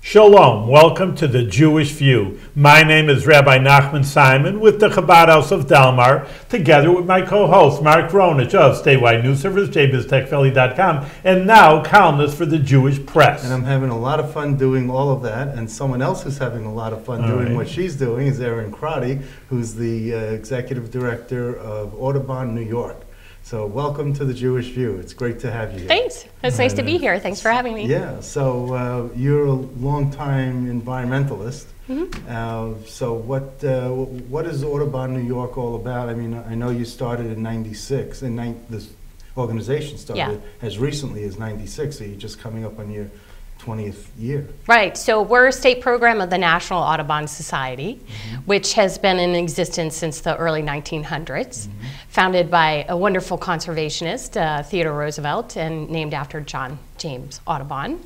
Shalom, welcome to the Jewish View. My name is Rabbi Nachman Simon with the Chabad House of Delmar, together with my co-host Mark Ronich of statewide news service, jbiztechvalley.com, and now columnist for the Jewish Press. And I'm having a lot of fun doing all of that, and someone else who's having a lot of fun doing what she's doing is Erin Crotty, who's the executive director of Audubon, New York. So welcome to the Jewish View. It's great to have you here. Thanks. It's nice to be here. Thanks for having me. Yeah, so you're a longtime environmentalist. So what is Audubon, New York all about? I mean, I know you started in '96, and this organization started as recently as '96, so you're just coming up on your 20th year. Right. So we're a state program of the National Audubon Society, which has been in existence since the early 1900s, founded by a wonderful conservationist, Theodore Roosevelt, and named after John James Audubon.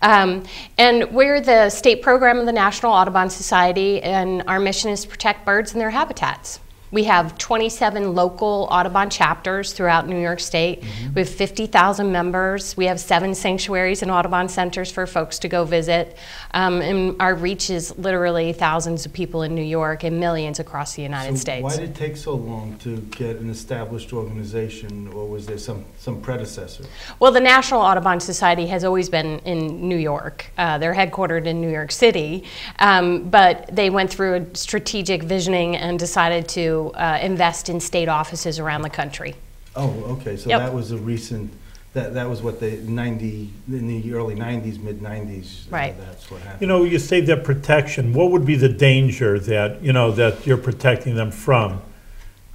And we're the state program of the National Audubon Society, and our mission is to protect birds and their habitats. We have 27 local Audubon chapters throughout New York State. We have 50,000 members. We have 7 sanctuaries and Audubon centers for folks to go visit. And our reach is literally thousands of people in New York and millions across the United States. Why did it take so long to get an established organization, or was there some predecessor? Well, the National Audubon Society has always been in New York. They're headquartered in New York City, but they went through a strategic visioning and decided to invest in state offices around the country. Oh, okay. So that was a recent. That was what in the early '90s, mid '90s. Right. That's what happened. You know, you say that protection. What would be the danger that that you're protecting them from?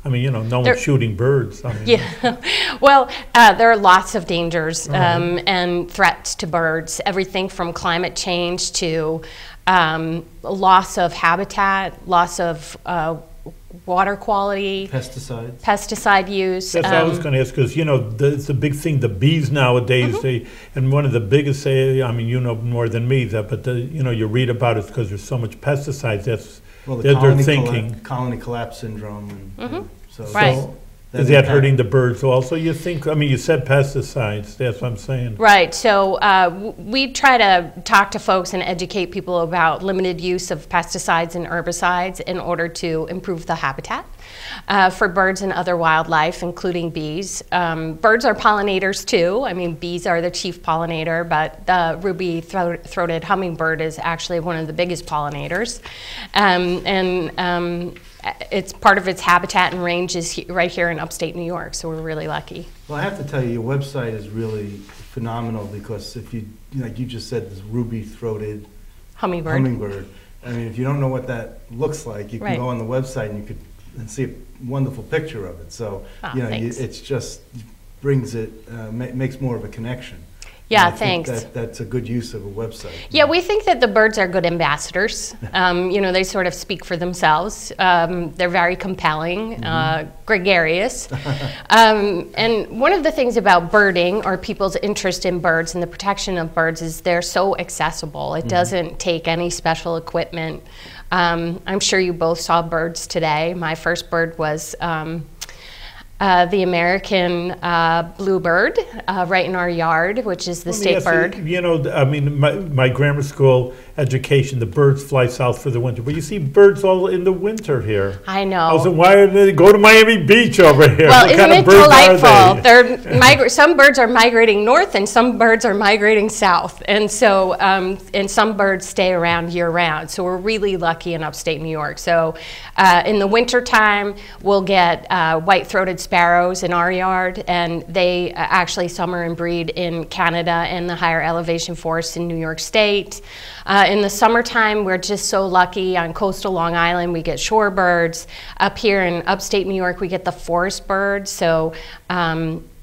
I mean, no one's shooting birds. I mean, yeah. Well, there are lots of dangers and threats to birds. Everything from climate change to loss of habitat, loss of water quality, pesticide use. That's what I was going to ask, because it's a big thing. The bees nowadays, and one of the biggest, I mean, you know more than me, but you read about it because there's so much pesticides. That's they're thinking colony collapse syndrome. So is that hurting the birds also, you think? I mean, you said pesticides. That's what I'm saying. Right. So we try to talk to folks and educate people about limited use of pesticides and herbicides in order to improve the habitat for birds and other wildlife, including bees. Birds are pollinators too. I mean, bees are the chief pollinator, but the ruby-throated hummingbird is actually one of the biggest pollinators. It's part of its habitat and range is right here in upstate New York, so we're really lucky. Well, I have to tell you, your website is really phenomenal, because if you, like you just said, this ruby-throated hummingbird. I mean, if you don't know what that looks like, you can go on the website and you could see a wonderful picture of it. So, it's just brings it, makes more of a connection. Yeah, thanks. That's a good use of a website. Yeah, we think that the birds are good ambassadors. They sort of speak for themselves. They're very compelling, gregarious. And one of the things about birding, or people's interest in birds and the protection of birds, is they're so accessible. It doesn't take any special equipment. I'm sure you both saw birds today. My first bird was the American bluebird right in our yard, which is the state bird. I mean, my grammar school education, the birds fly south for the winter, but you see birds all in the winter here. I know. I was like, why did they go to Miami Beach over here? Well, isn't it delightful? Some birds are migrating north and some birds are migrating south, and so and some birds stay around year round. So we're really lucky in upstate New York. So in the winter time, we'll get white-throated sparrows in our yard, and they actually summer and breed in Canada and the higher elevation forests in New York State. In the summertime, we're just so lucky on coastal Long Island, we get shorebirds. Up here in upstate New York, we get the forest birds, so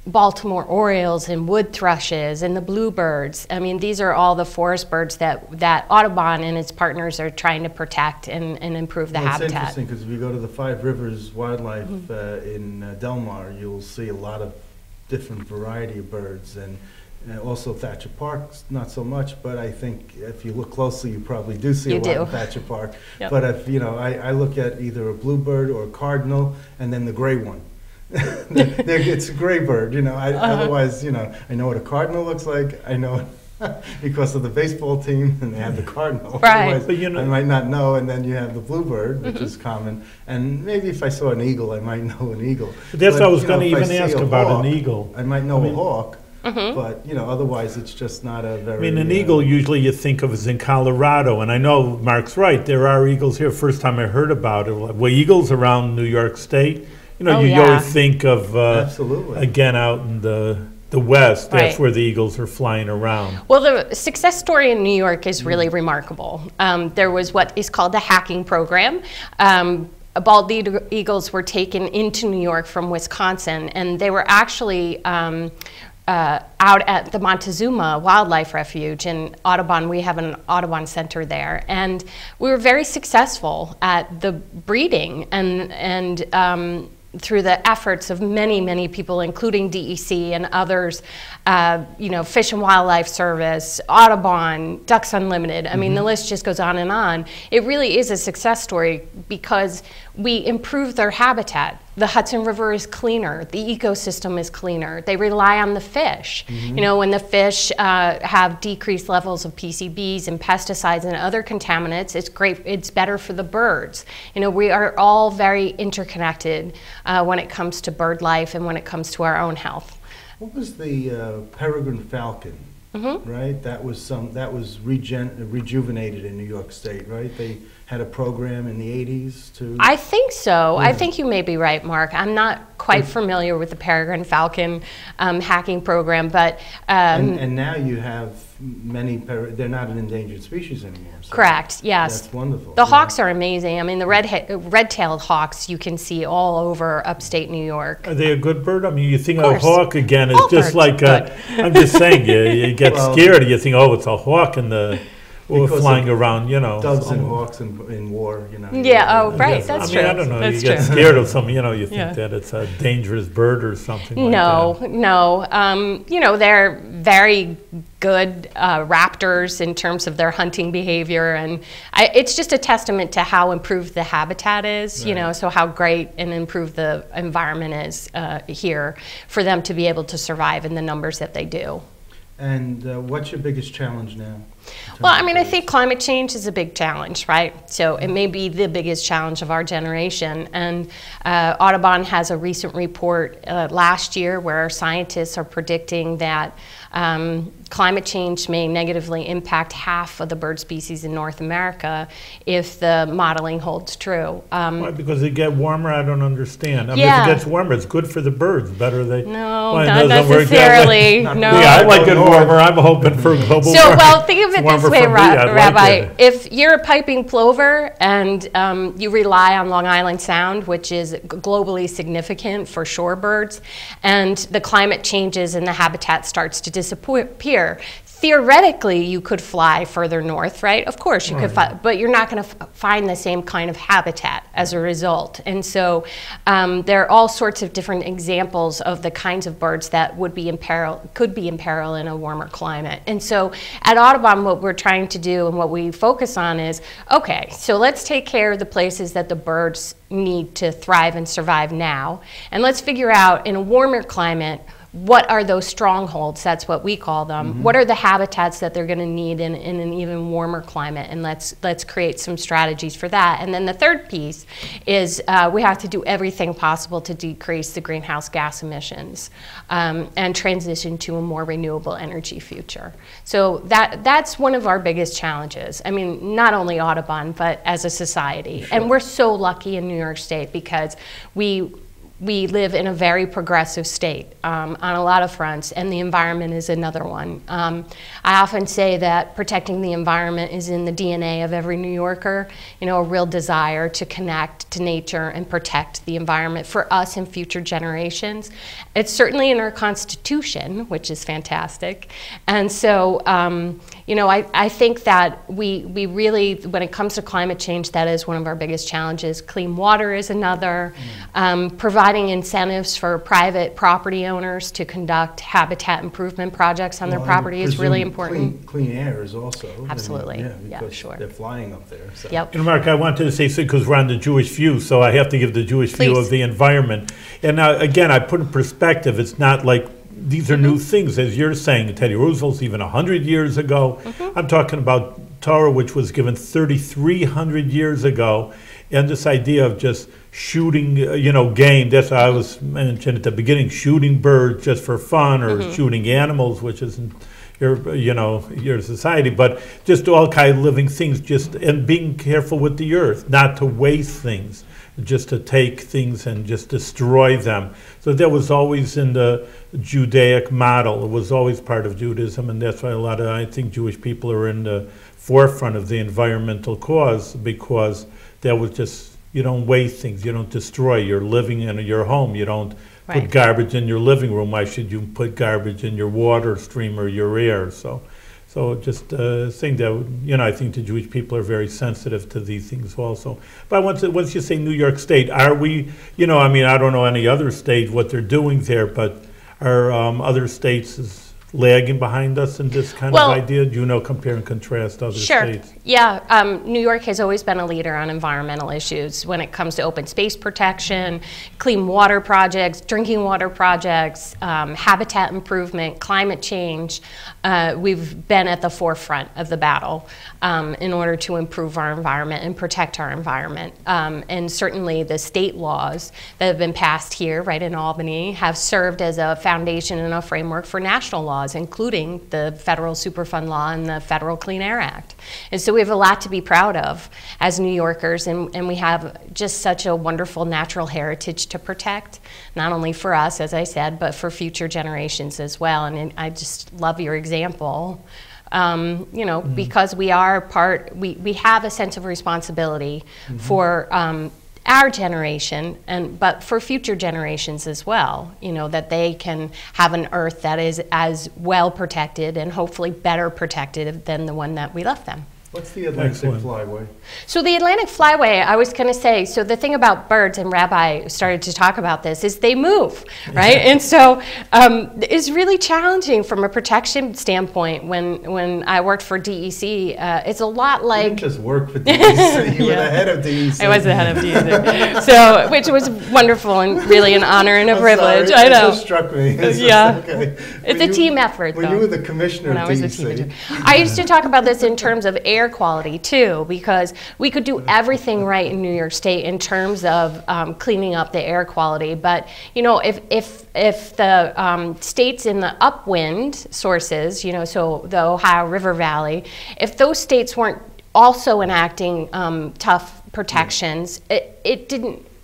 Baltimore orioles and wood thrushes and the bluebirds. I mean, these are all the forest birds that Audubon and its partners are trying to protect and improve the habitat. It's interesting, because if you go to the Five Rivers Wildlife in Delmar, you'll see a lot of different variety of birds, and also Thacher Park, not so much, but I think if you look closely, you probably do see a lot in Thacher Park. But if I look at either a bluebird or a cardinal, and then the gray one. It's a gray bird, Otherwise, I know what a cardinal looks like. I know because of the baseball team, and they have the cardinal. Right. Otherwise, But, you know, I might not know, and then you have the bluebird, which is common. And maybe if I saw an eagle, I might know an eagle. That's what I was you know, going to if I even see ask a about hawk, an eagle. I might know I mean, a hawk, but you know, otherwise it's just not a very. I mean, an eagle usually you think of as in Colorado, and I know Mark's right. There are eagles here. First time I heard about it, well, eagles around New York State. You know, Oh, you yeah. always think of Absolutely. again out in the West. That's Right. where the eagles are flying around. Well, the success story in New York is really remarkable. There was what is called the hacking program. Bald eagles were taken into New York from Wisconsin, and they were actually out at the Montezuma Wildlife Refuge in Audubon. We have an Audubon center there, and we were very successful at the breeding and through the efforts of many, many people, including DEC and others, you know, Fish and Wildlife Service, Audubon, Ducks Unlimited. I mean, the list just goes on and on. It really is a success story because we improve their habitat. The Hudson River is cleaner. The ecosystem is cleaner. They rely on the fish. You know, when the fish have decreased levels of PCBs and pesticides and other contaminants, it's great. It's better for the birds. You know, we are all very interconnected when it comes to bird life and when it comes to our own health. What was the peregrine falcon? Right, that was rejuvenated in New York State, right? They had a program in the 80s to. I think so. I think you may be right, Mark. I'm not quite familiar with the peregrine falcon hacking program, but and now you have many. They're not an endangered species anymore. So correct. Yes. that's wonderful. The hawks are amazing. I mean, the red-tailed hawks you can see all over upstate New York. Are they a good bird? I mean, you think Of a course. hawk again is All just birds like are I'm just saying, you get Well, scared. You think, oh, it's a hawk in the Because flying of around, you know. Doves and hawks in war, you know. Yeah. Oh, right. Yes, That's I mean, true. I don't know. That's you get true. scared of something, you know. You think Yeah. that it's a dangerous bird or something like No, that. no. You know, they're very good raptors in terms of their hunting behavior, and it's just a testament to how improved the habitat is. You Right. know, so how great and improved the environment is here for them to be able to survive in the numbers that they do. And what's your biggest challenge now? Well, I mean, I think climate change is a big challenge, right? So it may be the biggest challenge of our generation. And Audubon has a recent report last year where scientists are predicting that climate change may negatively impact half of the bird species in North America if the modeling holds true. Why? Because it get warmer? I don't understand. I mean, Yeah. if it gets warmer, it's good for the birds. Better they. No, Why, it not doesn't work that way? necessarily. No. Yeah, I like it warmer. I'm hoping for global So, warming. well, think of it Warmer this way, for me, I'd like Rabbi. it. If you're a piping plover and you rely on Long Island Sound, which is globally significant for shorebirds, and the climate changes and the habitat starts to disappear, theoretically, you could fly further north, right? Of course, you could fly, but you're not going to find the same kind of habitat as a result. And so there are all sorts of different examples of the kinds of birds that would be in peril, could be in peril in a warmer climate. And so at Audubon, what we're trying to do and what we focus on is, okay, so let's take care of the places that the birds need to thrive and survive now. And let's figure out in a warmer climate, what are those strongholds? That's what we call them. What are the habitats that they're going to need in an even warmer climate? And let's create some strategies for that. And then the third piece is we have to do everything possible to decrease the greenhouse gas emissions and transition to a more renewable energy future. So that's one of our biggest challenges. I mean, not only Audubon, but as a society. Sure. And we're so lucky in New York State because we live in a very progressive state on a lot of fronts, and the environment is another one. I often say that protecting the environment is in the DNA of every New Yorker, you know, a real desire to connect to nature and protect the environment for us and future generations. It's certainly in our Constitution, which is fantastic. And so, you know, I think that we really, when it comes to climate change, that is one of our biggest challenges. Clean water is another. Providing incentives for private property owners to conduct habitat improvement projects on their property is really important. Clean air is also. Absolutely. I mean, Yeah, because sure. they're flying up there. So. Yep. And Mark, I wanted to say, because we're on the Jewish View, so I have to give the Jewish view Please. of the environment. And again, I put in perspective, it's not like these are new things, as you're saying. Teddy Roosevelt's even 100 years ago. I'm talking about Torah, which was given 3,300 years ago, and this idea of just shooting, game. That's what I was mentioned at the beginning, shooting birds just for fun, or shooting animals, which isn't your society, but just all kind of living things, and being careful with the earth, not to waste things, just to take things and just destroy them. So that was always in the Judaic model. It was always part of Judaism, and that's why I think Jewish people are in the forefront of the environmental cause, because that was just, you don't waste things, you don't destroy. You're living in your home. You don't put garbage in your living room. Why should you put garbage in your water stream or your air? So just saying that, I think the Jewish people are very sensitive to these things also. But once you say New York State, are we, I don't know any other state, what they're doing there, but are other states lagging behind us in this kind of idea? Do compare and contrast other states? Yeah, New York has always been a leader on environmental issues when it comes to open space protection, clean water projects, drinking water projects, habitat improvement, climate change. We've been at the forefront of the battle in order to improve our environment and protect our environment. And certainly the state laws that have been passed here, right in Albany, have served as a foundation and a framework for national laws, including the Federal Superfund Law and the Federal Clean Air Act. And so we have a lot to be proud of as New Yorkers, and we have just such a wonderful natural heritage to protect, not only for us, as I said, but for future generations as well. And I just love your example, because we are we have a sense of responsibility for our generation, but for future generations as well, that they can have an earth that is as well protected and hopefully better protected than the one that we left them. What's the Atlantic Flyway? So the Atlantic Flyway, I was going to say, so the thing about birds, and Rabbi started to talk about this, is they move, right? And so it's really challenging from a protection standpoint. When I worked for DEC, it's a lot like... You didn't just work for DEC, you were the head of DEC. I was the head of DEC. So, which was wonderful and really an honor and a privilege. Sorry, I know. It just struck me. It's a team effort, though. When you were the commissioner of DEC. I used to talk about this in terms of air quality too, because we could do everything right in New York State in terms of cleaning up the air quality. But if the states in the upwind sources, so the Ohio River Valley, if those states weren't also enacting tough protections,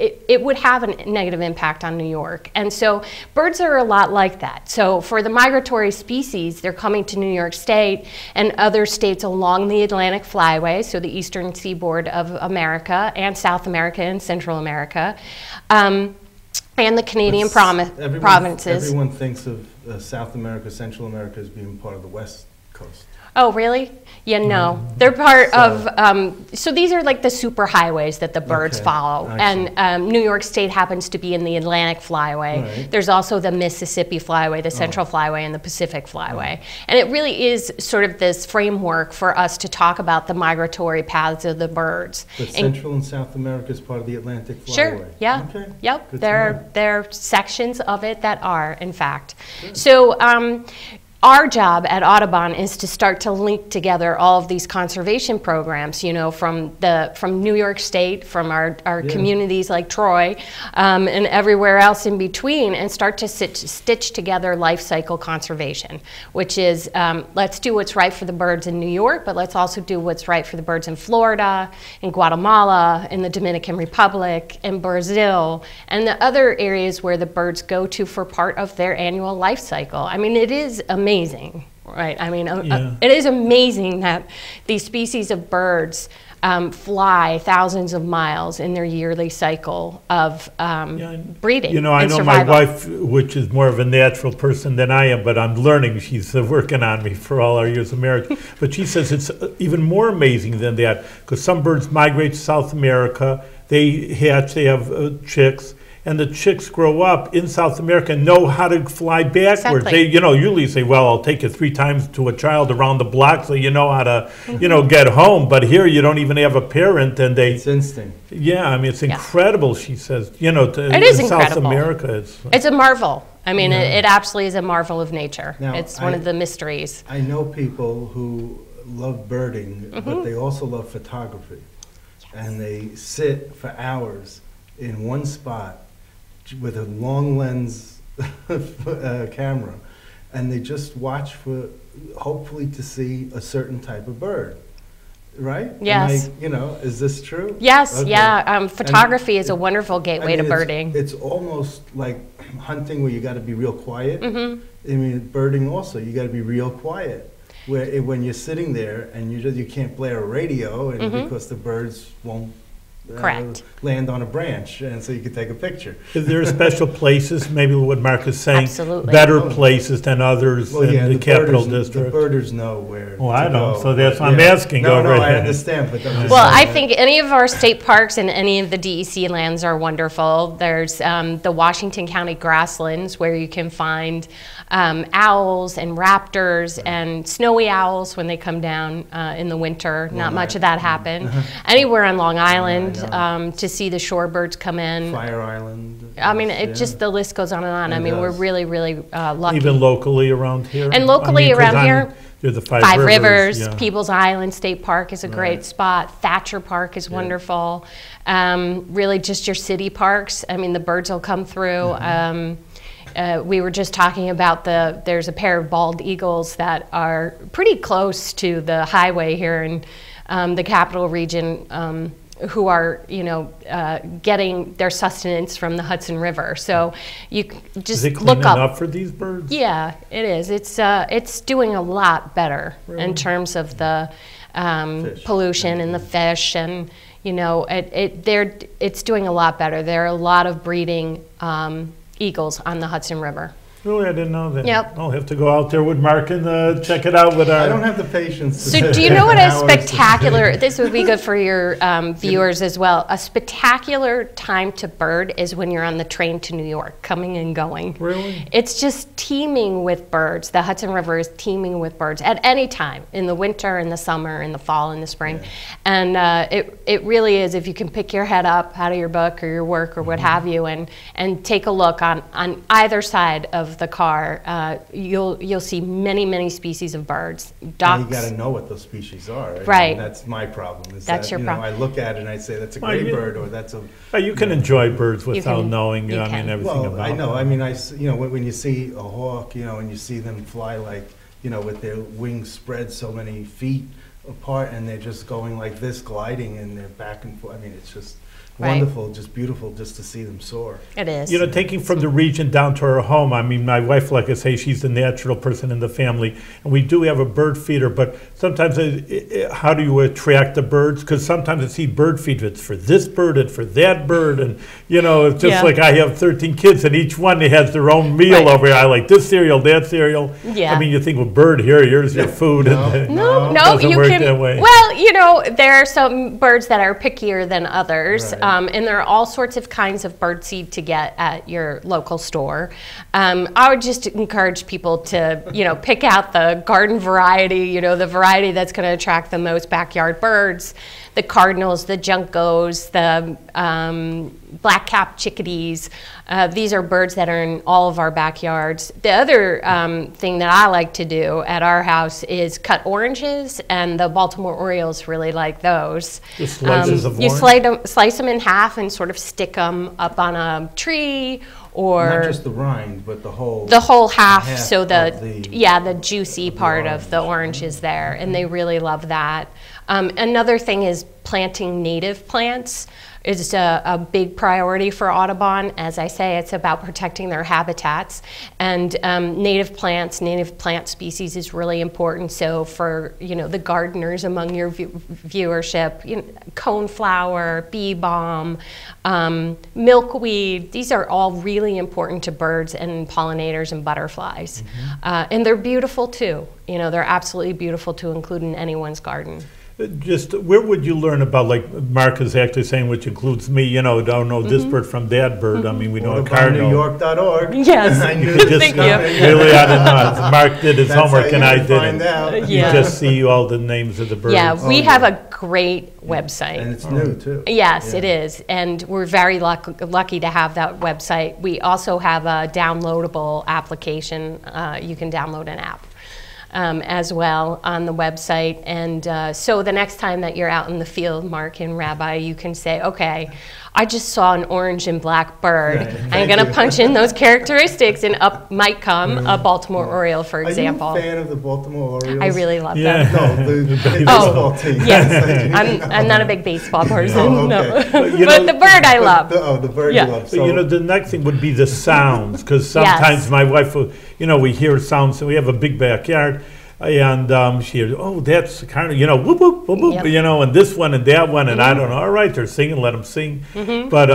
it would have a negative impact on New York. And so birds are a lot like that. So for the migratory species, they're coming to New York State and other states along the Atlantic Flyway, so the eastern seaboard of America and South America and Central America, and the Canadian provinces. Everyone thinks of South America, Central America as being part of the West Coast. Oh, really? Yeah, no. They're part of, so these are like the super highways that the birds follow. And New York State happens to be in the Atlantic Flyway. Right. There's also the Mississippi Flyway, the Central Flyway, and the Pacific Flyway. And it really is sort of this framework for us to talk about the migratory paths of the birds. But Central and South America is part of the Atlantic Flyway? Sure, yeah. Okay. Yep, there are sections of it that are, in fact. Good. So, our job at Audubon is to start to link together all of these conservation programs, from New York State, from our communities like Troy, and everywhere else in between, and start to stitch together life cycle conservation, which is let's do what's right for the birds in New York, but let's also do what's right for the birds in Florida, in Guatemala, in the Dominican Republic, in Brazil, and the other areas where the birds go to for part of their annual life cycle. I mean, it is amazing, right? I mean, it is amazing that these species of birds fly thousands of miles in their yearly cycle of breeding. I know my wife, which is more of a natural person than I am, but I'm learning. She's working on me for all our years of marriage. But she says it's even more amazing than that, because some birds migrate to South America, they hatch, they have chicks, and the chicks grow up in South America and know how to fly backwards. Exactly. They, usually say, well, I'll take you 3 times to a child around the block so you know how to, get home. But here you don't even have a parent, and it's instinct. Yeah, I mean, it's incredible, she says. It is incredible. South America, it's a marvel. I mean, it absolutely is a marvel of nature. Now, it's one of the mysteries. I know people who love birding, but they also love photography. And they sit for hours in one spot with a long lens camera, and they just watch for, hopefully, to see a certain type of bird. Right? Yes. You know, is this true? Yes, okay. Yeah. Photography is a wonderful gateway to birding. It's almost like hunting where you got to be real quiet. I mean, birding also, you got to be real quiet. Where when you're sitting there and you can't blare a radio, and because the birds won't land on a branch, and so you can take a picture. Is there special places, maybe what Mark is saying, Absolutely. better places than others in the Capital District? The birders know where Well, I don't, go. so that's why I'm asking. No, I understand. But I'm just well, I saying think any of our state parks and any of the DEC lands are wonderful. There's the Washington County grasslands where you can find owls and raptors and snowy owls when they come down in the winter. Not much of that happened. Anywhere on Long Island to see the shorebirds come in. Fire Island. I mean, it just, the list goes on and on. I mean, we're really, really lucky. Even locally around here? And locally around here, there's the Five Rivers, Peebles Island State Park is a great spot. Thacher Park is wonderful. Really just your city parks. I mean, the birds will come through. We were just talking about there's a pair of bald eagles that are pretty close to the highway here in the Capital Region, who are, getting their sustenance from the Hudson River. So you just is it look up. enough for these birds? Yeah, it is. It's doing a lot better in terms of the pollution and the fish, and it's doing a lot better. There are a lot of breeding eagles on the Hudson River. Really, I didn't know that. Yep. I'll have to go out there with Mark and check it out with our... I don't have the patience. So do you know what a spectacular, this would be good for your viewers as well, a spectacular time to bird is when you're on the train to New York, coming and going. Really? It's just teeming with birds. The Hudson River is teeming with birds at any time, in the winter, in the summer, in the fall, in the spring. And it really is, if you can pick your head up out of your book or your work or what have you, and take a look on either side of the car, you'll see many species of birds. Ducks. You got to know what those species are. Right. And that's my problem. That's your problem. I look at it and I say that's a gray bird, or that's a. You can enjoy birds without knowing. Everything about I know. them. I mean, when you see a hawk, and you see them fly like, with their wings spread so many feet apart, and they're just going like this, gliding, and they're back and forth. I mean, it's just wonderful, just beautiful, just to see them soar. It is. Taking from the region down to our home, I mean, my wife, like I say, she's the natural person in the family, and we do have a bird feeder, but sometimes how do you attract the birds? Because sometimes I see bird feed, it's for this bird and for that bird, and, it's just like I have 13 kids, and each one has their own meal over here. I like this cereal, that cereal. Yeah. I mean, you think, well, bird, here's your food. No, doesn't you work can. That way. Well, there are some birds that are pickier than others. Right. And there are all sorts of kinds of bird seed to get at your local store. I would just encourage people to, pick out the garden variety, the variety that's going to attract the most backyard birds, the cardinals, the juncos, the black-capped chickadees. These are birds that are in all of our backyards. The other thing that I like to do at our house is cut oranges, and the Baltimore Orioles really like those. Just slices of you orange? slice them in half and sort of stick them up on a tree, or not just the rind, but the whole half, so the the juicy part of the orange is there, and they really love that. Another thing is planting native plants is a big priority for Audubon. As I say, it's about protecting their habitats, and native plant species is really important. So for the gardeners among your viewership, coneflower, bee balm, milkweed, these are all really important to birds and pollinators and butterflies. And they're beautiful too. They're absolutely beautiful to include in anyone's garden. Just where would you learn about, like Mark is actually saying, which includes me, you know, don't know this bird from that bird. I mean, we know a cardinal. AudubonNewYork.org. Yes. I knew Thank you. Really, I didn't know. Mark did his homework and I didn't. You Yeah. just see all the names of the birds. Yeah, we have a great website. And it's new, too. Yes, Yeah. it is. And we're very lucky to have that website. We also have a downloadable application. You can download an app as well on the website. And so the next time that you're out in the field, Mark and Rabbi, you can say, okay, I just saw an orange and black bird. Right. I'm going to punch in those characteristics, and up might come a Baltimore Oriole, for example. Are you a fan of the Baltimore Orioles? I really love Yeah. them. No, the baseball team. Yes, I'm not a big baseball person, Oh, no. okay. But the bird I love. The bird Yeah. you love. But, So, you know, the next thing would be the sounds, because sometimes Yes. my wife will, you know, we hear sounds, we have a big backyard, and she hears, oh, that's kind of, you know, whoop, whoop, whoop, whoop, Yep. you know, and this one and that one, and I don't know, all right, they're singing, let them sing. But,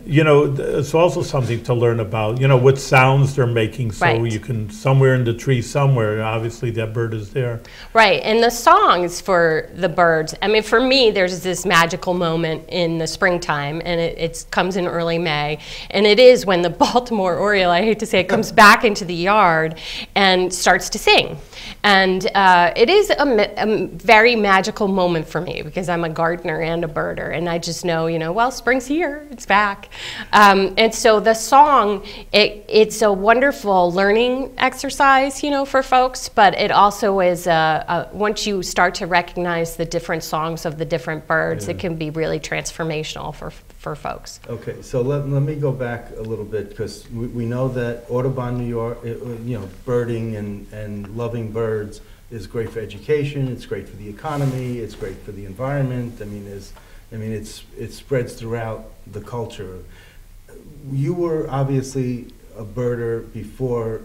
you know, it's also something to learn about, you know, what sounds they're making, so Right. you can, somewhere in the tree somewhere, obviously that bird is there. Right, and the songs for the birds, I mean, for me, there's this magical moment in the springtime, and it comes in early May, and it is when the Baltimore Oriole, I hate to say it, comes back into the yard and starts to sing. And it is a very magical moment for me, because I'm a gardener and a birder, and I just know, you know, well, spring's here, it's back. And so the song, it's a wonderful learning exercise, you know, for folks, but it also is, once you start to recognize the different songs of the different birds, it can be really transformational for folks. okay, so let me go back a little bit, because we know that Audubon, New York, you know, birding and loving birds is great for education, it's great for the economy, it's great for the environment. I mean, it spreads throughout the culture. You were obviously a birder before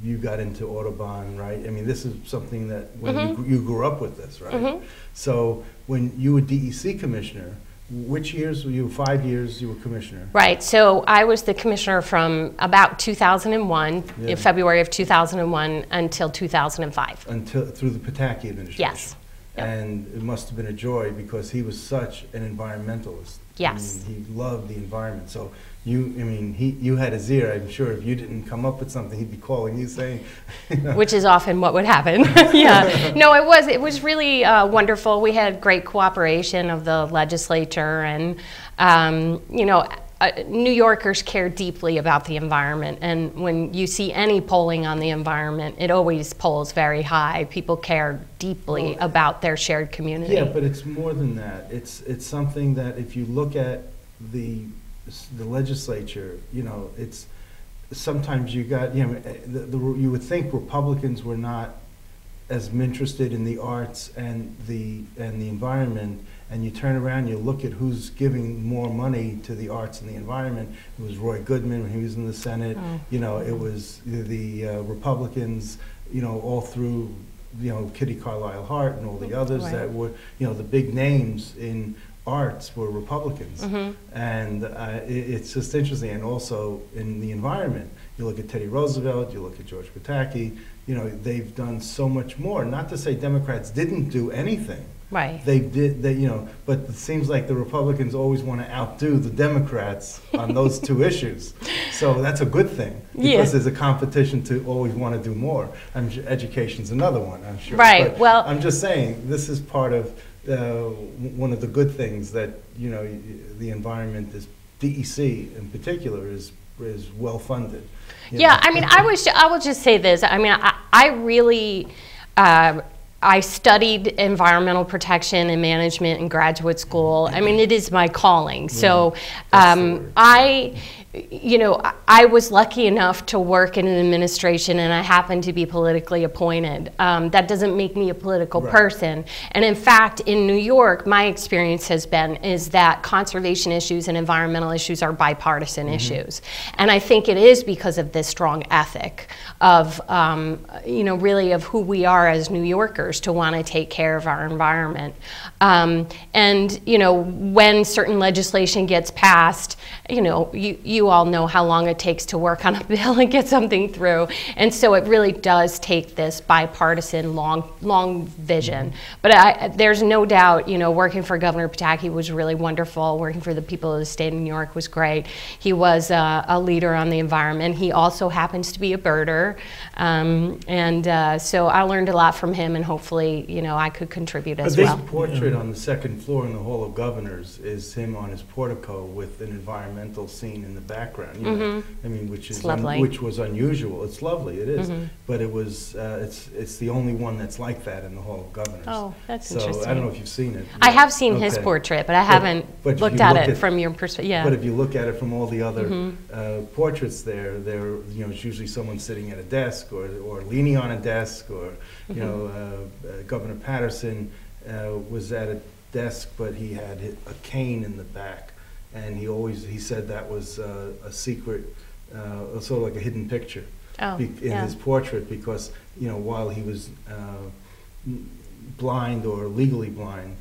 you got into Audubon, right? I mean, this is something that when you grew up with this, right? So when you were DEC commissioner, which years were you? 5 years you were commissioner? Right, so I was the commissioner from about 2001, in February of 2001, until 2005. Through the Pataki administration? Yes. Yep. And it must have been a joy, because he was such an environmentalist. Yes. I mean, he loved the environment. So you had his ear. I'm sure if you didn't come up with something, he'd be calling you saying, you know. Which is often what would happen. Yeah. No, it was really wonderful. We had great cooperation of the legislature, and you know, New Yorkers care deeply about the environment, and when you see any polling on the environment, it always polls very high. People care deeply about their shared community. Yeah, but it's more than that. It's something that if you look at the legislature, you know, it's sometimes you got, you know, you would think Republicans were not as interested in the arts and the environment, and you turn around, you look at who's giving more money to the arts and the environment. It was Roy Goodman when he was in the Senate. You know, it was the Republicans, you know, all through, you know, Kitty Carlisle Hart and all the others that were, you know, the big names in arts were Republicans. And it's just interesting. And also in the environment, you look at Teddy Roosevelt, you look at George Pataki, you know, they've done so much more. Not to say Democrats didn't do anything. Right. They did, you know, but it seems like the Republicans always want to outdo the Democrats on those two issues. So that's a good thing, because there's a competition to always want to do more. Education's another one, I'm sure. Right. But well, I'm just saying, this is part of one of the good things that, you know, the environment is, DEC in particular, is well funded. Yeah, I mean, I will just say this. I mean, I really, I studied environmental protection and management in graduate school. I mean, it is my calling. So you know, I was lucky enough to work in an administration, and I happened to be politically appointed. That doesn't make me a political person. And in fact, in New York, my experience has been is that conservation issues and environmental issues are bipartisan issues. And I think it is because of this strong ethic of, you know, really of who we are as New Yorkers to want to take care of our environment. And, you know, when certain legislation gets passed, you know, you you all know how long it takes to work on a bill and get something through. And so it really does take this bipartisan, long vision. But there's no doubt, you know, working for Governor Pataki was really wonderful. Working for the people of the state of New York was great. He was a leader on the environment. He also happens to be a birder. So I learned a lot from him, and hopefully, you know, I could contribute as well. This portrait on the second floor in the Hall of Governors is him on his portico with an environmental scene in the background. You know? I mean, which was unusual. It's lovely, it is. But it was it's the only one that's like that in the Hall of Governors. Oh, that's so interesting. I don't know if you've seen it. I have seen his portrait, but I haven't looked at it from your perspective. Yeah. But if you look at it from all the other portraits there, you know, it's usually someone sitting at a desk or leaning on a desk, or you know, Governor Patterson was at a desk, but he had a cane in the back, and he said that was a secret, sort of like a hidden picture in his portrait, because you know, while he was blind or legally blind,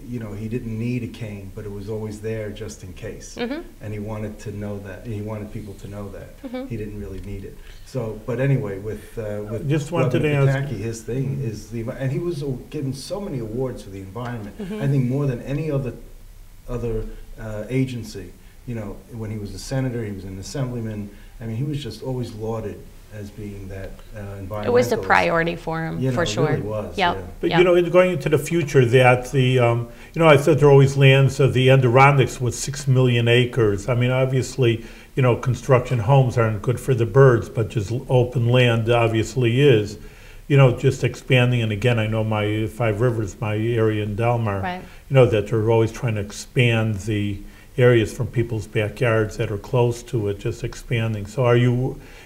you know, he didn't need a cane, but it was always there just in case. And he wanted to know that. He wanted people to know that he didn't really need it. So, but anyway, with just wanted to ask, Pataki, his thing is and he was given so many awards for the environment. I think more than any other agency. You know, when he was a senator, he was an assemblyman. I mean, he was just always lauded as being that environmentalist. It was a priority for him, you know, for sure. It really was. Yep. Yeah. But you know, going into the future, that the you know, I said there are always lands of the Adirondacks with 6 million acres. I mean, obviously, you know, construction homes aren't good for the birds, but just open land obviously is. You know, just expanding, and again, I know my Five Rivers, my area in Delmar, Right. you know, that they're always trying to expand the areas from people's backyards that are close to it, just expanding. So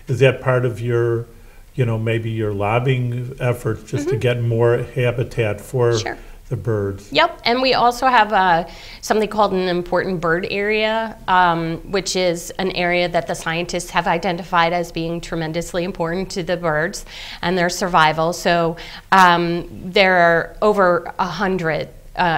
is that part of your, you know, maybe your lobbying efforts just to get more habitat for the birds? Yep, and we also have something called an important bird area, which is an area that the scientists have identified as being tremendously important to the birds and their survival. So there are over 100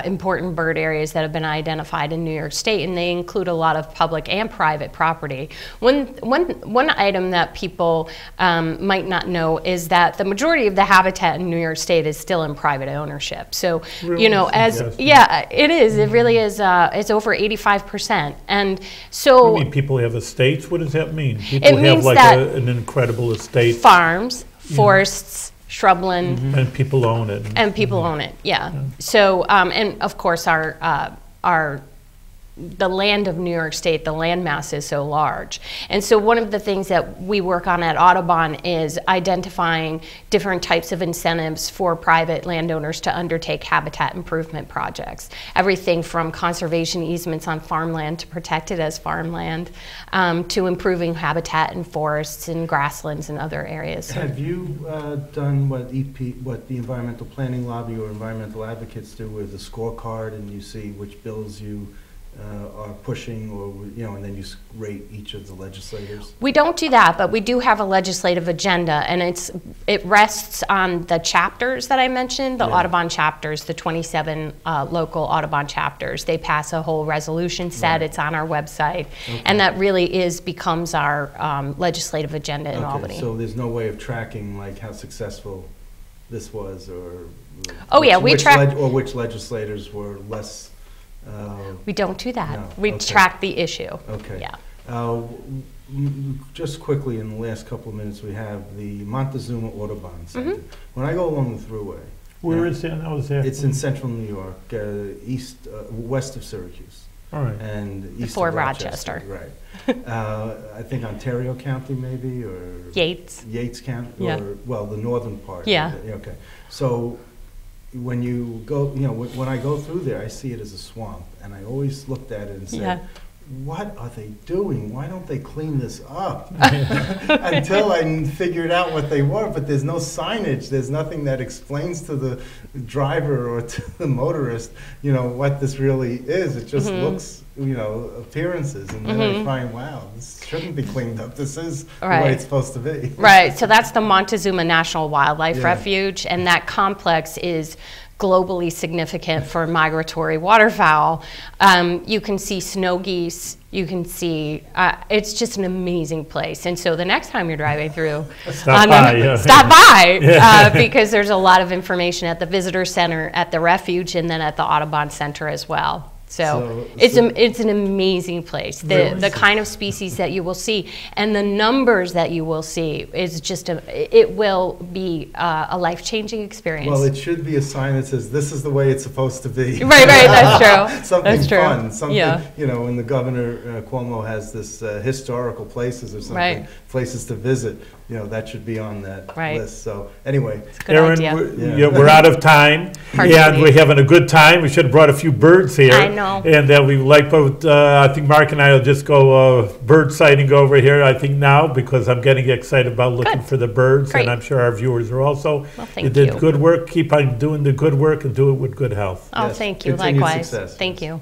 important bird areas that have been identified in New York State, and they include a lot of public and private property. One item that people might not know is that the majority of the habitat in New York State is still in private ownership. So, really? You know, it is. It really is. It's over 85%. And so, I mean, people have estates. What does that mean? People have like an incredible estate. Farms, forests, shrubland, and people own it. And people own it, yeah. So, and of course, the land of New York State, the land mass is so large. And so one of the things that we work on at Audubon is identifying different types of incentives for private landowners to undertake habitat improvement projects. Everything from conservation easements on farmland to protect it as farmland, to improving habitat in forests and grasslands and other areas. Have you done what the Environmental Planning Lobby or environmental advocates do with the scorecard, and you see which bills you are pushing, or you know, and then you rate each of the legislators? We don't do that, but we do have a legislative agenda, and it rests on the chapters that I mentioned, the Audubon chapters, the 27 local Audubon chapters. They pass a whole resolution set. It's on our website, and that really becomes our legislative agenda in Albany. So there's no way of tracking like how successful this was, or we track, or which legislators were less. We don't do that. No. We track the issue. Okay. Yeah. Just quickly, in the last couple of minutes, we have the Montezuma Audubon Center. When I go along the Thruway, where is that? How is that? It's in central New York, west of Syracuse. All right. And east Before of Rochester. Right. I think Ontario County, maybe, or Yates County, or well, the northern part. Yeah. Okay. So when you go, you know, when I go through there, I see it as a swamp, and I always looked at it and said, what are they doing? Why don't they clean this up? Until I figured out what they were, but there's no signage. There's nothing that explains to the driver or to the motorist, you know, what this really is. It just looks appearances, and then I find, wow, this shouldn't be cleaned up. This is the Right. way it's supposed to be. Right, so that's the Montezuma National Wildlife Yeah. Refuge, and that complex is globally significant for migratory waterfowl. You can see snow geese, you can see, it's just an amazing place. And so the next time you're driving through, Stop by, stop by, because there's a lot of information at the visitor center, at the refuge, and then at the Audubon Center as well. So it's an amazing place. The kind of species that you will see and the numbers that you will see is just it will be a life-changing experience. Well, it should be a sign that says this is the way it's supposed to be. Right, that's true. Something that's true. fun, something, yeah. When the governor Cuomo has this historical places or something, Right. places to visit, that should be on that Right. list. So anyway, Good Erin, idea. we're out of time, Hard to and believe. we're having a good time. We should have brought a few birds here. I know. And we like, but I think Mark and I will just go bird sighting over here, I think now, because I'm getting excited about looking Good. for the birds, Great. and I'm sure our viewers are also. Well, thank you did you. good work. Keep on doing the good work and do it with good health. Oh, Yes. thank you. Continued Likewise. success. Thank you.